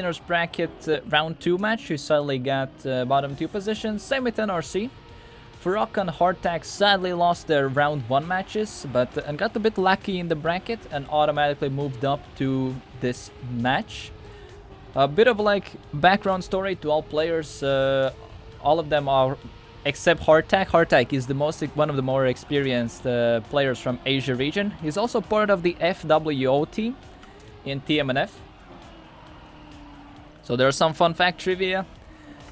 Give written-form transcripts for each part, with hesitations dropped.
Winners bracket round 2 match, who sadly got bottom 2 positions. Same with NRC. Foraka and Hardtack sadly lost their round 1 matches, but and got a bit lucky in the bracket and automatically moved up to this match. A bit of like background story to all players. All of them are, except Hardtack. Hardtack is one of the more experienced players from Asia region. He's also part of the FWO team in TMNF. So there's some fun fact trivia.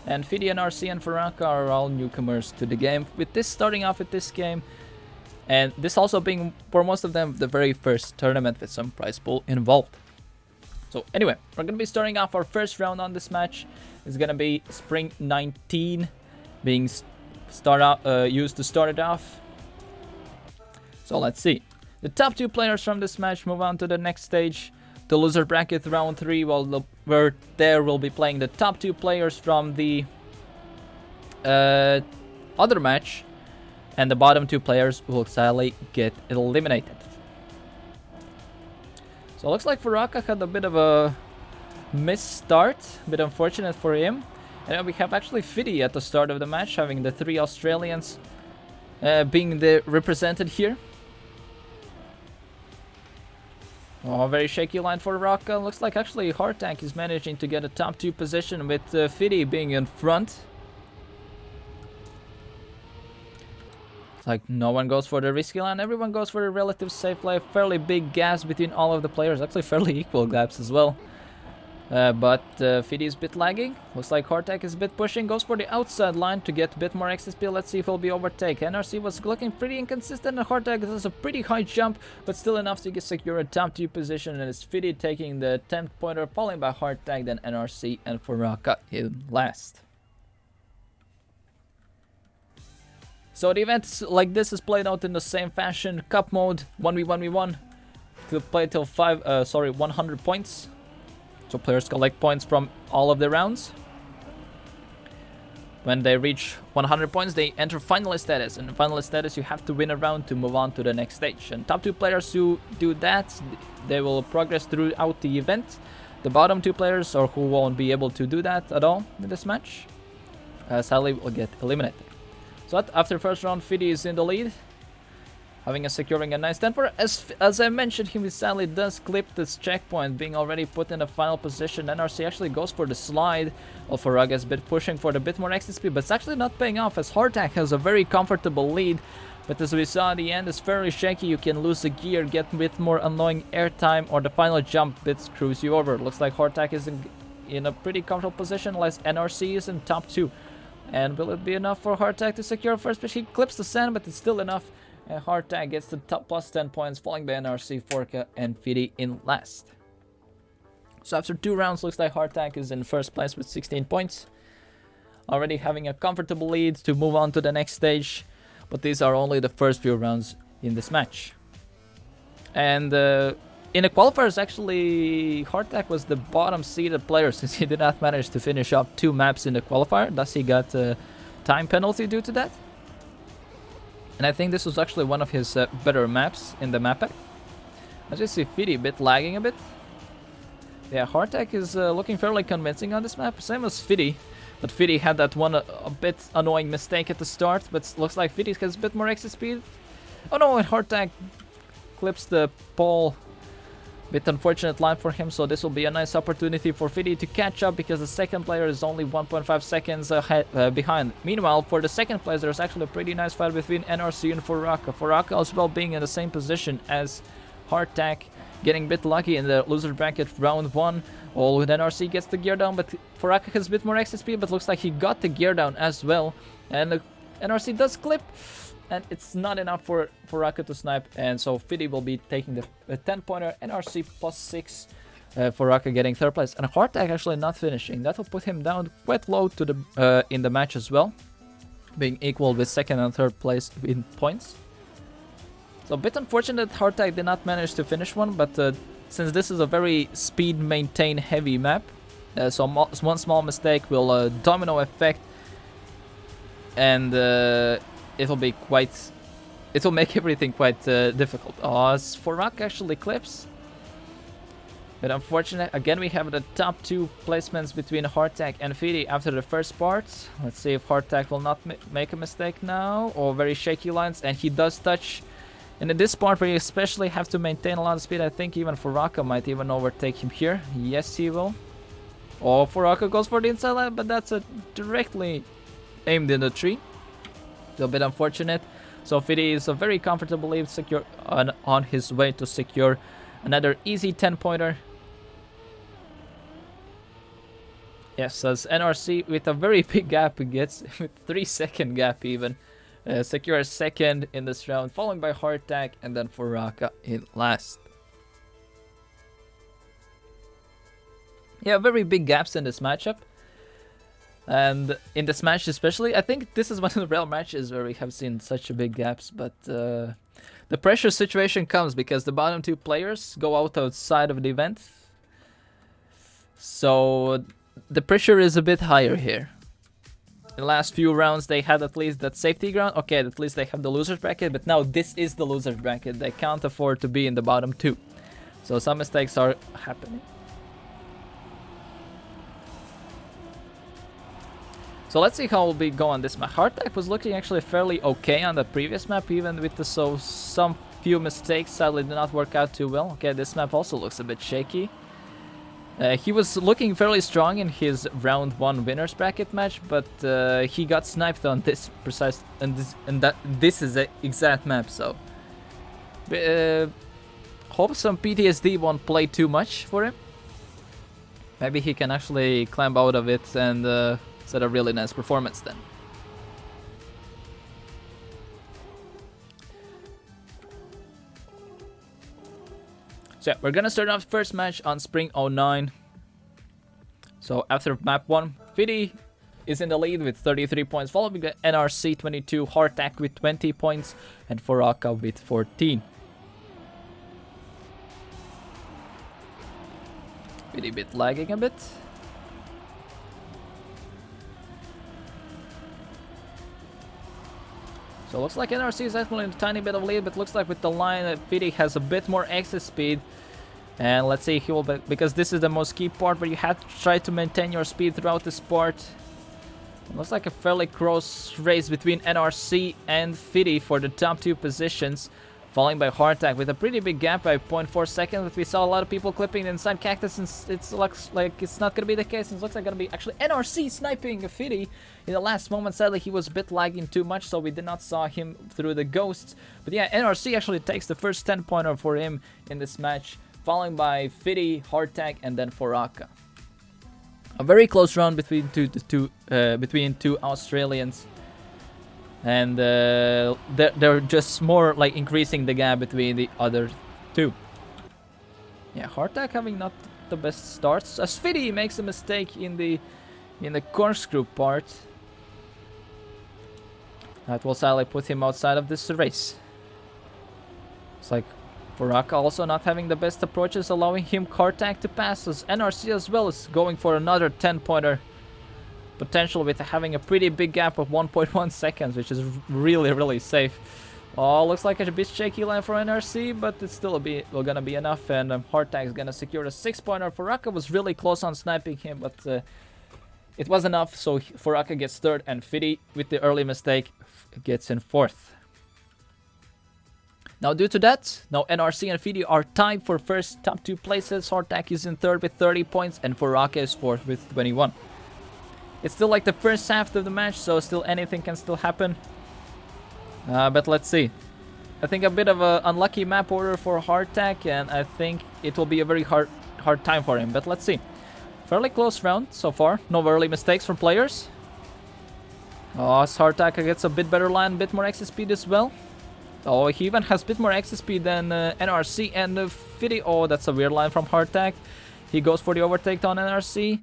And Fity, NRC, and Foraka are all newcomers to the game. With this starting off with this game, and this also being, for most of them, the very first tournament with some prize pool involved. So anyway, we're going to be starting off our first round on this match. It's going to be Spring 19 being used to start it off. So let's see. The top 2 players from this match move on to the next stage. The loser bracket round 3, where there will be playing the top 2 players from the other match, and the bottom 2 players will sadly get eliminated. So it looks like Foraka had a bit of a missed start, a bit unfortunate for him. And we have actually Fity at the start of the match, having the 3 Australians being represented here. Oh, very shaky line for Foraka. Looks like actually Hardtack is managing to get a top 2 position with Fity being in front. It's like no one goes for the risky line. Everyone goes for the relative safe play. Fairly big gaps between all of the players. Actually fairly equal gaps as well. But Fity is a bit lagging. Looks like Hardtack is a bit pushing. Goes for the outside line to get a bit more XP. Let's see if he'll be overtaken. NRC was looking pretty inconsistent. And Hardtack does a pretty high jump, but still enough to secure a top 2 position. And it's Fity taking the 10th pointer, followed by Hardtack, then NRC and Foraka in last. So the event like this is played out in the same fashion. Cup mode, 1v1v1. To play till 100 points. So players collect points from all of the rounds. When they reach 100 points, they enter finalist status. And in finalist status, you have to win a round to move on to the next stage. And top 2 players who do that, they will progress throughout the event. The bottom 2 players, or who won't be able to do that at all in this match, sadly will get eliminated. So after first round, Fity is in the lead, securing a nice 10 for. As I mentioned, he sadly does clip this checkpoint, being already put in the final position. NRC actually goes for the slide, while Foraka is a bit pushing for the bit more XP, but it's actually not paying off as Hardtack has a very comfortable lead. But as we saw at the end, it's fairly shaky. You can lose a gear, get a bit more annoying airtime, or the final jump bit screws you over. Looks like Hardtack is in a pretty comfortable position, unless NRC is in top 2. And will it be enough for Hardtack to secure first? But he clips the sand, but it's still enough. And Hardtack gets the top plus 10 points, following by NRC, Foraka, and Fity in last. So after 2 rounds, looks like Hardtack is in first place with 16 points. Already having a comfortable lead to move on to the next stage. But these are only the first few rounds in this match. And in the qualifiers, actually, Hardtack was the bottom seeded player, since he did not manage to finish up 2 maps in the qualifier. Thus he got a time penalty due to that. And I think this was actually one of his better maps in the map pack. As you see, Fity a bit lagging a bit. Yeah, Hardtack is looking fairly convincing on this map, same as Fity. But Fity had that one a bit annoying mistake at the start, but looks like Fity has a bit more exit speed. Oh no, and Hardtack clips the pole. Bit unfortunate line for him, so this will be a nice opportunity for Fity to catch up, because the second player is only 1.5 seconds behind. Meanwhile, for the second place, there's actually a pretty nice fight between NRC and Foraka. Foraka as well being in the same position as Hardtack, getting a bit lucky in the loser bracket round 1. All with NRC gets the gear down, but Foraka has a bit more exit speed, but looks like he got the gear down as well. And NRC does clip. And it's not enough for Foraka to snipe, and so Fity will be taking the 10-pointer, NRC plus 6, Foraka getting 3rd place, and Hardtack actually not finishing. That will put him down quite low to the in the match as well, being equal with 2nd and 3rd place in points. So a bit unfortunate that Hardtack did not manage to finish one, but since this is a very speed maintain heavy map, so one small mistake will domino effect, and it'll make everything quite difficult. As Foraka actually clips, But unfortunate, again we have the top 2 placements between Hardtack and Fity after the first part. Let's see if Hardtack will not make a mistake now, or very shaky lines, and he does touch. And in this part where you especially have to maintain a lot of speed, I think even Foraka might even overtake him here. Yes, he will. Oh, Foraka goes for the inside line, but that's directly aimed in the tree. So a bit unfortunate. So Fity is a very comfortably secure on his way to secure another easy 10-pointer. Yes, as NRC with a very big gap gets, with 3-second gap even, secures second in this round, followed by Hardtack and then Foraka in last. Yeah, very big gaps in this matchup. And in this match especially, I think this is one of the rare matches where we have seen such big gaps, but the pressure situation comes because the bottom 2 players go outside of the event. So the pressure is a bit higher here. In the last few rounds they had at least that safety ground. Okay, at least they have the loser's bracket, but now this is the loser's bracket. They can't afford to be in the bottom 2. So some mistakes are happening. So let's see how we'll go on this map. Hardtack was looking actually fairly okay on the previous map, even with some few mistakes. Sadly did not work out too well. Okay, this map also looks a bit shaky. He was looking fairly strong in his round 1 winners bracket match, but he got sniped on this precise this is the exact map. So hope some PTSD won't play too much for him. Maybe he can actually climb out of it and set a really nice performance then. So yeah, we're gonna start off the first match on Spring 09. So after map 1, Fity is in the lead with 33 points, followed by NRC 22, Hardtack with 20 points, and Foraka with 14. Fity a bit lagging a bit. So looks like NRC is actually in a tiny bit of lead, but looks like with the line that Fity has a bit more exit speed. And let's see, he will because this is the most key part where you have to try to maintain your speed throughout this part. It looks like a fairly close race between NRC and Fity for the top 2 positions, following by Hardtack with a pretty big gap by 0.4 seconds. But we saw a lot of people clipping the inside cactus, and it looks like it's not going to be the case. It looks like going to be actually NRC sniping Fity in the last moment. Sadly, he was a bit lagging too much, so we did not saw him through the ghosts. But yeah, NRC actually takes the first 10-pointer for him in this match, following by Fity, Hardtack, and then Foraka. A very close round between two Australians. And they're just more like increasing the gap between the other 2. Yeah, Hardtack having not the best starts, as Fity makes a mistake in the corkscrew part. That will sadly put him outside of this race. It's like Foraka also not having the best approaches, allowing him Hardtack to pass, as NRC as well is going for another 10-pointer. Potential with having a pretty big gap of 1.1 seconds, which is really safe. Oh, looks like a bit shaky line for NRC, but it's still gonna be enough, and Hardtack is gonna secure a 6-pointer. Foraka was really close on sniping him, but it was enough, so Foraka gets 3rd, and Fity, with the early mistake, gets in 4th. Now, due to that, now NRC and Fity are tied for first top 2 places. Hardtack is in 3rd with 30 points, and Foraka is 4th with 21. It's still like the first half of the match, so still anything can still happen. But let's see. I think a bit of an unlucky map order for Hardtack, and I think it will be a very hard time for him. But let's see. Fairly close round so far. No early mistakes from players. Oh, Hardtack gets a bit better line, a bit more exit speed as well. Oh, he even has a bit more exit speed than NRC and Fity. Oh, that's a weird line from Hardtack. He goes for the overtake on NRC.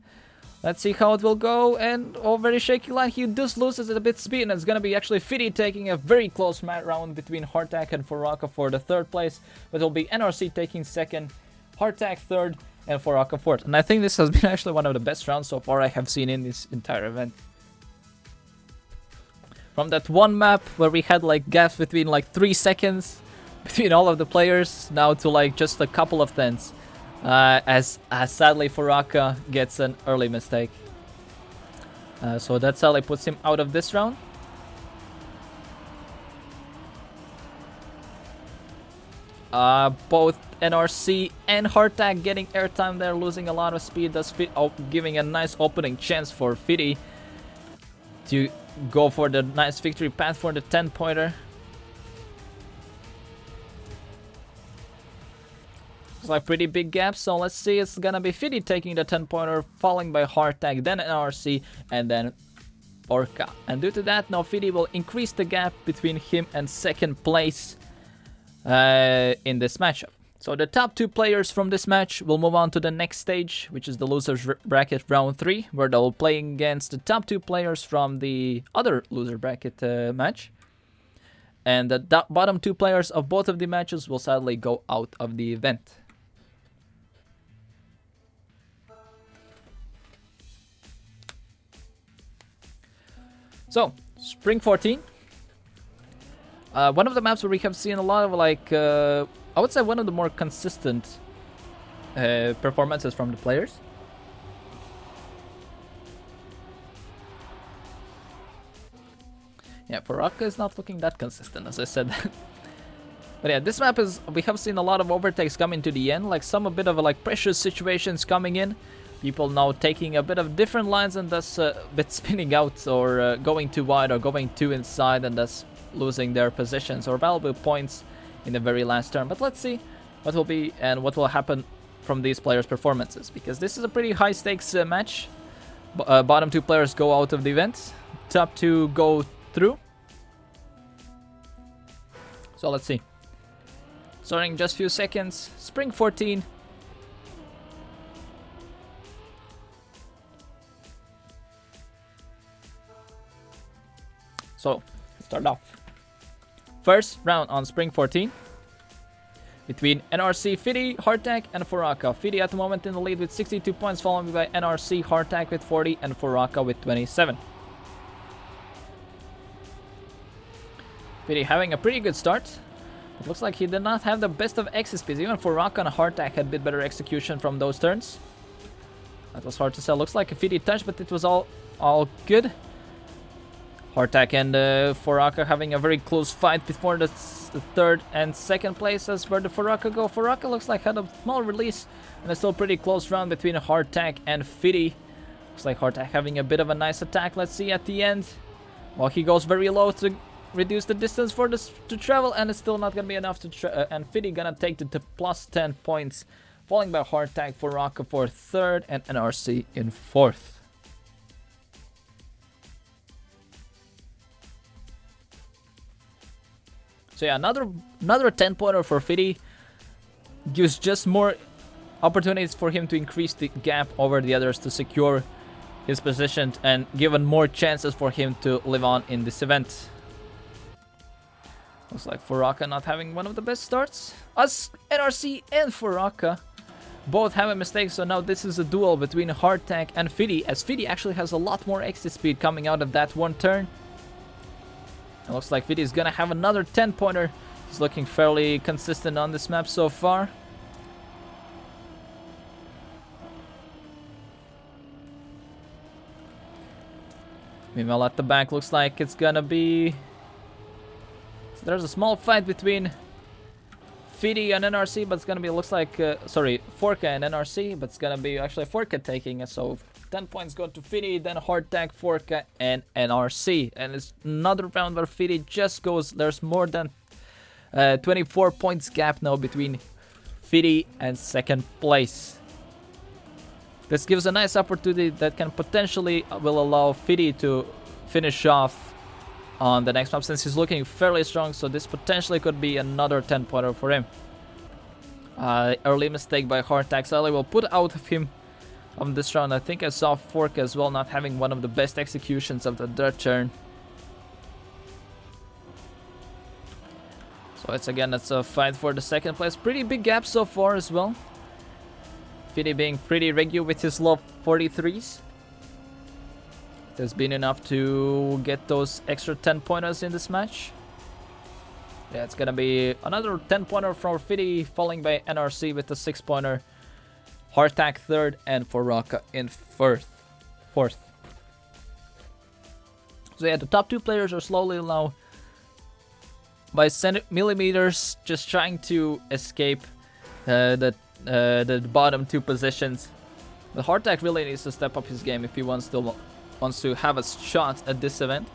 Let's see how it will go, and very shaky line. He just loses a bit speed, and it's gonna be actually Fity taking a very close round between Hardtack and Foraka for the 3rd place. But it'll be NRC taking 2nd, Hardtack 3rd, and Foraka 4th. And I think this has been actually one of the best rounds so far I have seen in this entire event. From that one map where we had like gaps between like 3 seconds between all of the players, now to like just a couple of tenths. As sadly Foraka gets an early mistake. So that sadly puts him out of this round. Both NRC and Hardtag getting airtime there, losing a lot of speed. That's giving a nice opening chance for Fity to go for the nice victory path for the 10-pointer. It's like pretty big gap, so let's see. It's gonna be Fity taking the 10-pointer, following by Hardtag, then NRC, and then Foraka. And due to that, now Fity will increase the gap between him and second place in this matchup. So the top 2 players from this match will move on to the next stage, which is the losers bracket round 3, where they'll play against the top 2 players from the other loser bracket match. And the bottom 2 players of both of the matches will sadly go out of the event. So, Spring 14. One of the maps where we have seen a lot of like, I would say one of the more consistent performances from the players. Yeah, Foraka is not looking that consistent, as I said. But yeah, this map is, we have seen a lot of overtakes coming to the end, like some a bit of like pressure situations coming in. People now taking a bit of different lines and thus a bit spinning out or going too wide or going too inside and thus losing their positions or valuable points in the very last turn. But let's see what will be and what will happen from these players' performances, because this is a pretty high stakes match. Bottom 2 players go out of the event, top 2 go through. So let's see. Starting in just a few seconds, Spring 14. So, start off. First round on Spring 14 between NRC, Fity, Hardtag, and Foraka. Fity at the moment in the lead with 62 points, followed by NRC, Hardtag with 40, and Foraka with 27. Fity having a pretty good start. It looks like he did not have the best of exit speeds. Even Foraka and Hardtag had a bit better execution from those turns. That was hard to tell. Looks like a Fity touch, but it was all good. Hardtag and Foraka having a very close fight before the third and second places. Where the Foraka go? Foraka looks like had a small release and a still pretty close round between Hardtag and Fity. Looks like Hardtag having a bit of a nice attack. Let's see at the end. Well, he goes very low to reduce the distance for this to travel, and it's still not gonna be enough to and Fity gonna take the plus 10 points, following by Hardtag, Foraka for third, and NRC in fourth. So yeah, another 10-pointer for Fity gives just more opportunities for him to increase the gap over the others to secure his position and given more chances for him to live on in this event. Looks like Foraka not having one of the best starts. Us, NRC and Foraka both have a mistake, so now this is a duel between Hardtag and Fity, as Fity actually has a lot more exit speed coming out of that one turn. It looks like Fity is gonna have another 10-pointer. He's looking fairly consistent on this map so far. Meanwhile, at the back, looks like it's gonna be... So there's a small fight between Fity and NRC, but it's gonna be, looks like, sorry, Foraka and NRC, but it's gonna be actually Foraka taking it, so 10 points go to Fity, then Hardtag, Foraka, and NRC. And it's another round where Fity just goes, there's more than 24 points gap now between Fity and second place. This gives a nice opportunity that can potentially will allow Fity to finish off on the next map, since he's looking fairly strong, so this potentially could be another 10-pointer for him. Early mistake by Hardtag, sadly will put out of him on this round. I think I saw Foraka as well not having one of the best executions of the third turn. So it's a fight for the second place. Pretty big gap so far as well. Fity being pretty regular with his low 43s. It has been enough to get those extra 10-pointers in this match. Yeah, it's gonna be another 10-pointer for Fity, following by NRC with the 6-pointer. Hardtack third, and Foraka in fourth. So yeah, the top 2 players are slowly now by millimeters just trying to escape the bottom 2 positions. The Hardtack really needs to step up his game if he wants to have a shot at this event.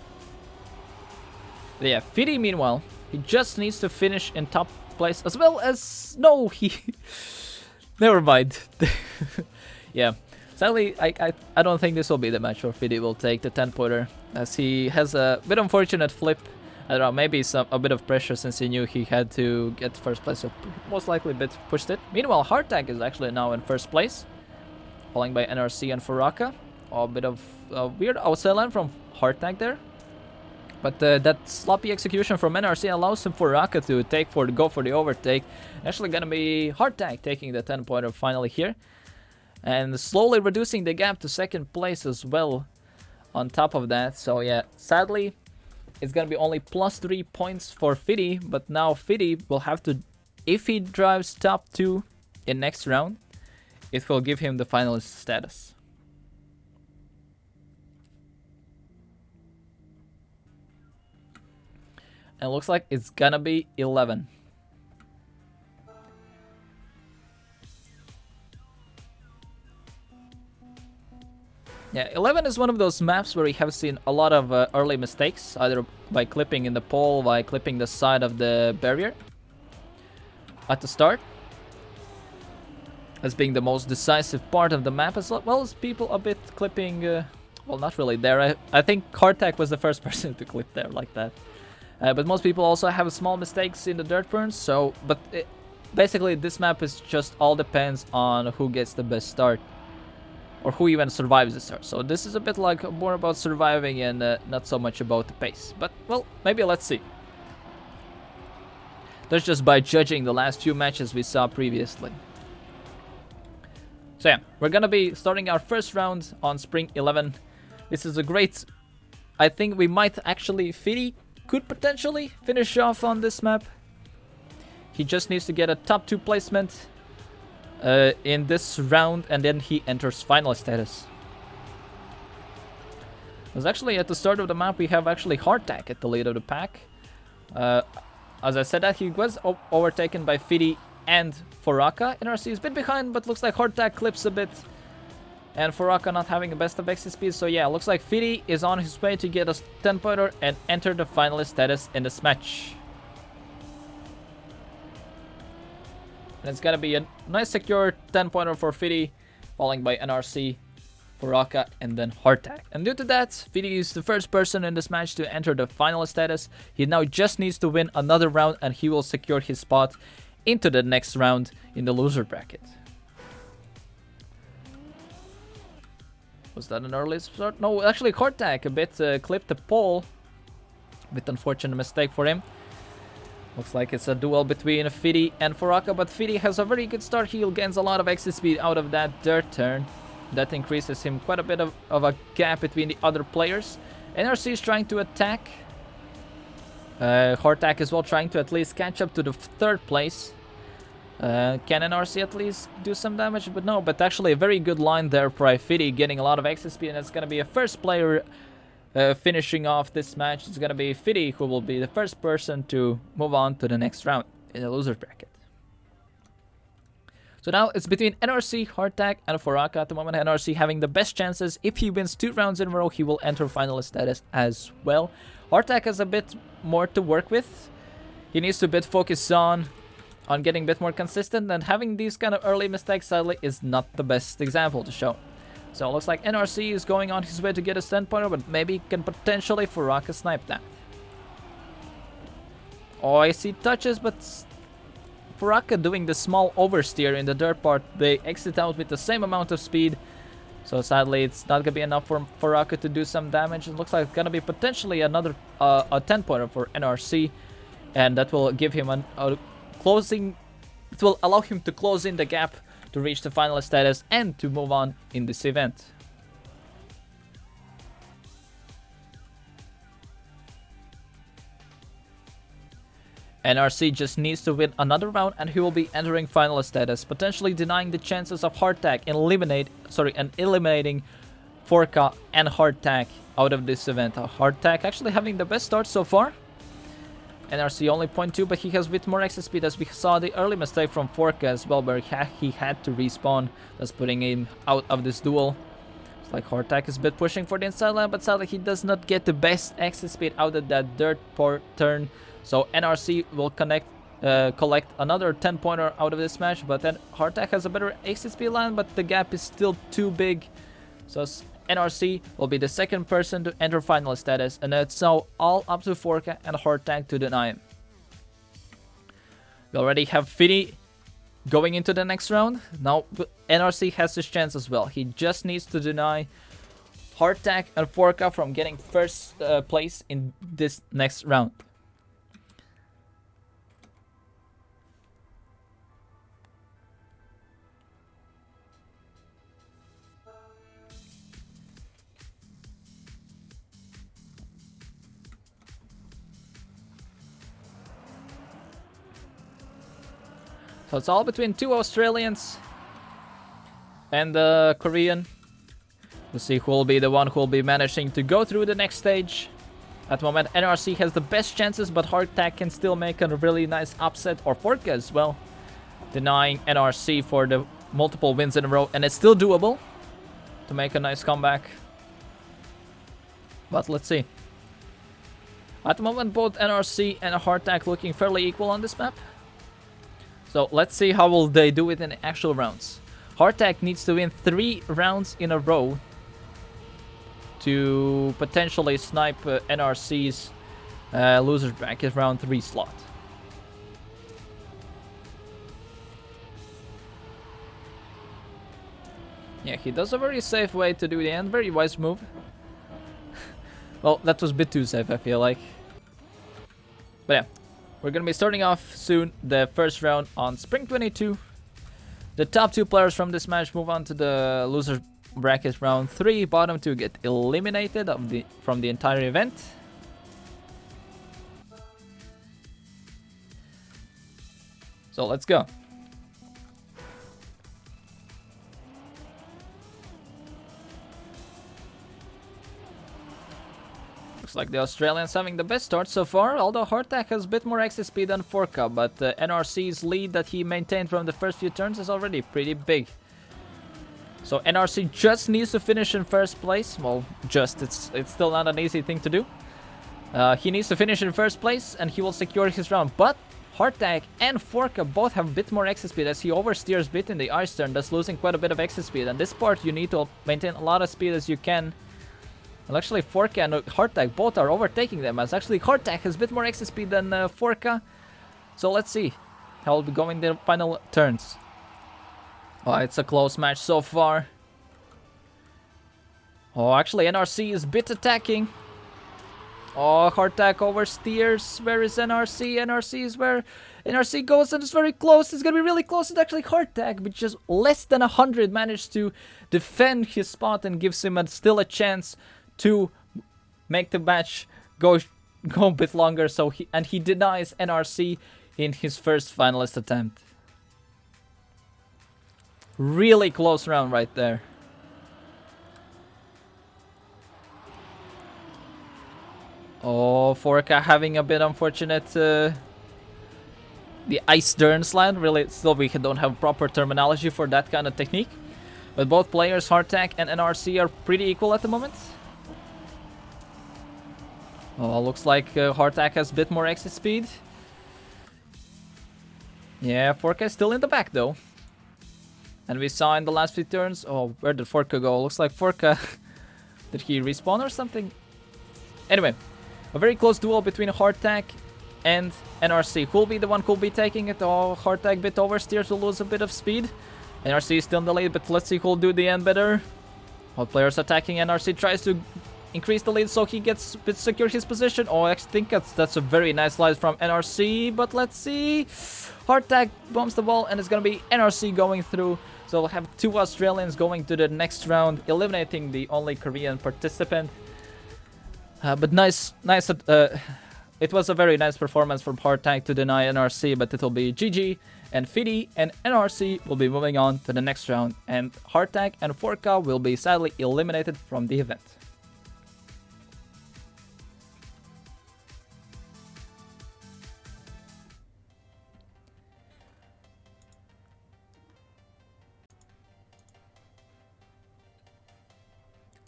But yeah, Fity meanwhile, he just needs to finish in top place as well as... No, he... Never mind. Yeah, sadly, I don't think this will be the match where Fity will take the 10-pointer, as he has a bit unfortunate flip. I don't know, maybe a bit of pressure since he knew he had to get first place, so most likely a bit pushed it. Meanwhile, Hardtack is actually now in first place, following by NRC and Foraka. A bit of a weird outside line from Hardtack there. But that sloppy execution from NRC allows him Foraka to go for the overtake. Actually gonna be Hardtack taking the 10-pointer finally here. And slowly reducing the gap to second place as well on top of that. So yeah, sadly, it's gonna be only +3 points for Fity. But now Fity will have to, if he drives top 2 in next round, it will give him the finalist status. And it looks like it's gonna be 11. Yeah, 11 is one of those maps where we have seen a lot of early mistakes, either by clipping in the pole, by clipping the side of the barrier at the start, as being the most decisive part of the map, as well as people a bit clipping, well, not really there. I think Hardtack was the first person to clip there like that. But most people also have small mistakes in the dirt burns, so, basically this map is just all depends on who gets the best start, or who even survives the start. So this is a bit like more about surviving and not so much about the pace. But, well, maybe let's see. That's just by judging the last few matches we saw previously. So yeah, we're gonna be starting our first round on Spring 11. This is a great... I think we might actually... Fity could potentially finish off on this map. He just needs to get a top 2 placement in this round, and then he enters finalist status. Because actually at the start of the map we have actually Hardtack at the lead of the pack. As I said that, he was overtaken by Fity and Foraka. NRC is a bit behind, but looks like Hardtack clips a bit. And Foraka not having the best of exit speed. So yeah, looks like Fity is on his way to get a 10-pointer and enter the finalist status in this match. And it's gonna be a nice secure 10-pointer for Fity, following by NRC, Foraka, and then Hardtack. And due to that, Fity is the first person in this match to enter the finalist status. He now just needs to win another round and he will secure his spot into the next round in the loser bracket. Was that an early start? No, actually Hardtack a bit clipped the pole. A bit unfortunate mistake for him. Looks like it's a duel between Fity and Foraka, but Fity has a very good start. He gains a lot of exit speed out of that dirt turn. That increases him quite a bit of a gap between the other players. NRC is trying to attack. Hardtack as well, trying to at least catch up to the third place. Can NRC at least do some damage? But no, but actually a very good line there by Fity, getting a lot of exit speed, and it's going to be a first player finishing off this match. It's going to be Fity who will be the first person to move on to the next round in the loser bracket. So now it's between NRC, Hardtack, and Foraka at the moment. NRC having the best chances. If he wins 2 rounds in a row, he will enter finalist status as well. Hardtack has a bit more to work with. He needs to focus on getting a bit more consistent, and having these kind of early mistakes sadly is not the best example to show. So it looks like NRC is going on his way to get a 10-pointer, but maybe can potentially Foraka snipe that. Oh, I see touches, but Foraka doing the small oversteer in the dirt part. They exit out with the same amount of speed. So sadly, it's not going to be enough for Foraka to do some damage. It looks like it's going to be potentially another a 10-pointer for NRC. And that will give him a closing... It will allow him to close in the gap to reach the finalist status and to move on in this event. NRC just needs to win another round and he will be entering finalist status, potentially denying the chances of Hardtack and eliminating Foraka and Hardtack out of this event. Hardtack actually having the best start so far. NRC only 0.2, but he has a bit more exit speed, as we saw the early mistake from Foraka as well, where he had to respawn, thus putting him out of this duel. It's like Hardtack is a bit pushing for the inside line, but sadly he does not get the best exit speed out of that dirt turn. So NRC will collect another 10-pointer out of this match, but then Hardtack has a better exit speed line, but the gap is still too big. So NRC will be the second person to enter finalist status, and it's now all up to Foraka and Hardtack to deny him. We already have Fity going into the next round. Now NRC has his chance as well. He just needs to deny Hardtack and Foraka from getting first place in this next round. So it's all between two Australians and the Korean. We'll see who will be the one who will be managing to go through the next stage. At the moment, NRC has the best chances, but Hardtack can still make a really nice upset, or Foraka as well, denying NRC for the multiple wins in a row, and it's still doable to make a nice comeback. But let's see. At the moment, both NRC and Hardtack looking fairly equal on this map. So let's see how will they do it in the actual rounds. Hardtack needs to win 3 rounds in a row to potentially snipe NRC's losers bracket round 3 slot. Yeah, he does a very safe way to do the end. Very wise move. Well, that was a bit too safe, I feel like. But yeah. We're going to be starting off soon the first round on Spring 22. The top 2 players from this match move on to the loser bracket round 3. Bottom 2 get eliminated from the entire event. So let's go. Looks like the Australians having the best start so far, although Hardtack has a bit more exit speed than Foraka, but NRC's lead that he maintained from the first few turns is already pretty big. So NRC just needs to finish in first place. Well, it's still not an easy thing to do. He needs to finish in first place and he will secure his round, but Hardtack and Foraka both have a bit more exit speed, as he oversteers a bit in the ice turn, thus losing quite a bit of exit speed, and this part you need to maintain a lot of speed as you can. Well, actually, Foraka and Hardtack both are overtaking them, as actually Hardtack has a bit more exit speed than Foraka. So let's see how it'll go in the final turns. Oh, it's a close match so far. Oh, actually, NRC is a bit attacking. Oh, Hardtack oversteers. Where is NRC? NRC is where NRC goes, and it's very close. It's gonna be really close. It's actually Hardtack, which just less than 100 managed to defend his spot and gives him still a chance to make the match go a bit longer. So he denies NRC in his first finalist attempt. Really close round right there. Oh, Foraka having a bit unfortunate the ice turn slide. Really, still we don't have proper terminology for that kind of technique. But both players, Hardtack and NRC, are pretty equal at the moment. Oh, looks like Hardtack has a bit more exit speed. Yeah, Foraka is still in the back though. And we saw in the last few turns... Oh, where did Foraka go? Looks like Foraka... Did he respawn or something? Anyway, a very close duel between Hardtack and NRC. Who'll be the one who'll be taking it? Oh, Hardtack bit oversteers, will lose a bit of speed. NRC is still in the lead, but let's see who'll do the end better. All players attacking. NRC tries to increase the lead so he gets secure his position. Oh, I think that's a very nice slide from NRC, but let's see. Hardtack bumps the ball, and it's gonna be NRC going through. So we'll have 2 Australians going to the next round, eliminating the only Korean participant. But nice it was a very nice performance from Hardtag to deny NRC, but it'll be GG, and Fity and NRC will be moving on to the next round, and Hardtag and Foraka will be sadly eliminated from the event.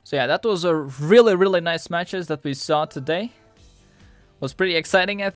So yeah, that was a really nice matches that we saw today. Was pretty exciting, I